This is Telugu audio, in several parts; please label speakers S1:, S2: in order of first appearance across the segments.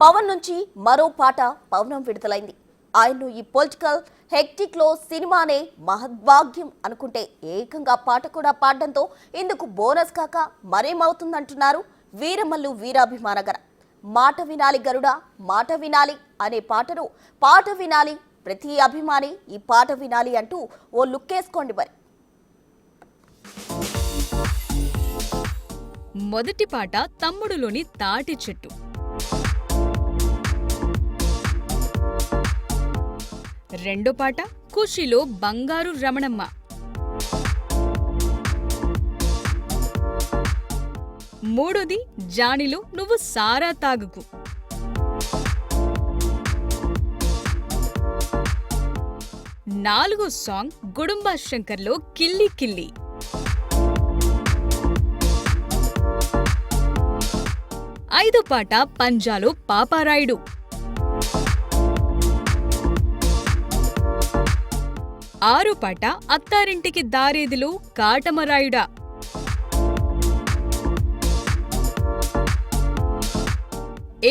S1: పవన్ నుంచి మరో పాట పవనం విడుదలైంది. ఆయన్ను ఈ పొలిటికల్ హెక్టిక్ లో సినిమానే మహద్భాగ్యం అనుకుంటే ఏకంగా పాట కూడా పాడడంతో ఇందుకు బోనస్ కాక మరేమవుతుందంటున్నారు వీరమల్లు వీరాభిమానగర. మాట వినాలి గరుడా మాట వినాలి అనే పాటను పాట వినాలి ప్రతి అభిమాని ఈ పాట వినాలి అంటూ ఓ లుక్కేసుకోండి మరి.
S2: మొదటి పాట తమ్ముడులోని తాటి చెట్టు. రెండో పాట ఖుషిలో బంగారు రమణమ్మ. మూడోది జానిలో నువ్వు సారా తాగుకు. నాలుగో సాంగ్ గుడుంబా శంకర్లో కిల్లి కిల్లి. ఐదో పాట పంజాలో పాపారాయుడు. ఆరో పాట అత్తారింటికి దారేదిలో కాటమరాయుడా.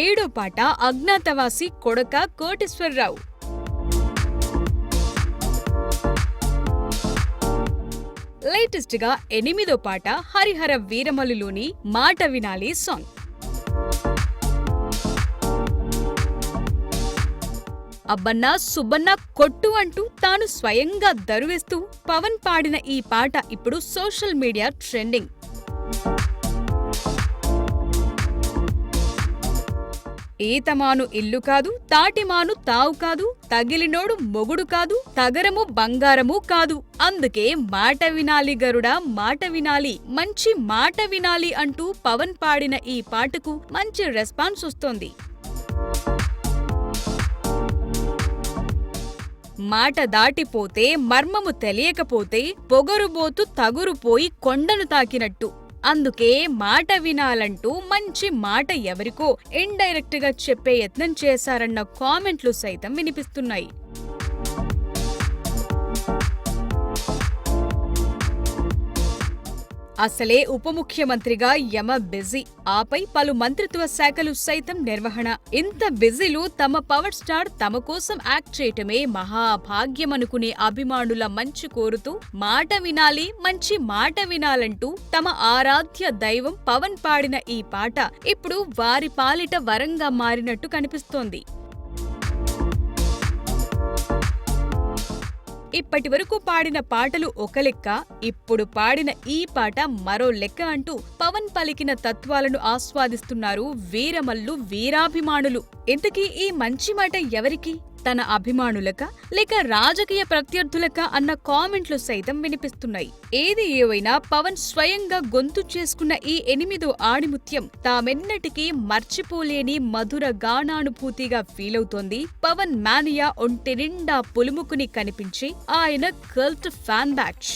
S2: ఏడో పాట అజ్ఞాతవాసి కొడక కోటేశ్వరరావు. లేటెస్ట్ గా ఎనిమిదో పాట హరిహర వీరమల్లులోని మాట వినాలి సాంగ్. అబ్బన్నా సుబ్బన్న కొట్టు అంటూ తాను స్వయంగా దరువేస్తూ పవన్ పాడిన ఈ పాట ఇప్పుడు సోషల్ మీడియా ట్రెండింగ్. ఈతమాను ఇల్లు కాదు, తాటిమాను తావు కాదు, తగిలినోడు మొగుడు కాదు, తగరము బంగారము కాదు, అందుకే మాట వినాలి గరుడా మాట వినాలి, మంచి మాట వినాలి అంటూ పవన్ పాడిన ఈ పాటకు మంచి రెస్పాన్స్ వస్తోంది. మాట దాటిపోతే మర్మము తెలియకపోతే పొగరుబోతు తగురుపోయి కొండను తాకినట్టు, అందుకే మాట వినాలంటూ మంచి మాట ఎవరికో ఇండైరెక్ట్ గా చెప్పే యత్నం చేశారన్న కామెంట్లు సైతం వినిపిస్తున్నాయి. అసలే ఉప ముఖ్యమంత్రిగా యమ బిజీ, ఆపై పలు మంత్రిత్వ శాఖలు సైతం నిర్వహణ. ఇంత బిజీలో తమ పవర్ స్టార్ తమ కోసం యాక్ట్ చేయటమే మహాభాగ్యమనుకునే అభిమానుల మంచి కోరుతూ మాట వినాలి మంచి మాట వినాలంటూ తమ ఆరాధ్య దైవం పవన్ పాడిన ఈ పాట ఇప్పుడు వారి పాలిట వరంగా మారినట్టు కనిపిస్తోంది. ఇప్పటి వరకు పాడిన పాటలు ఒక లెక్క, ఇప్పుడు పాడిన ఈ పాట మరో లెక్క అంటూ పవన్ పలికిన తత్వాలను ఆస్వాదిస్తున్నారు వీరమల్లు వీరాభిమానులు. ఇంతకీ ఈ మంచి మాట ఎవరికి? తన అభిమానులకా లేక రాజకీయ ప్రత్యర్థులకా అన్న కామెంట్లు సైతం వినిపిస్తున్నాయి. ఏది ఏవైనా పవన్ స్వయంగా గొంతు చేసుకున్న ఈ 8వ ఆణిముత్యం తామెన్నటికీ మర్చిపోలేని మధుర గానానుభూతిగా ఫీలవుతోంది. పవన్ మానియా ఒంటి నిండా పులుముకుని కనిపించి ఆయన కల్ట్ ఫ్యాన్ బ్యాచ్.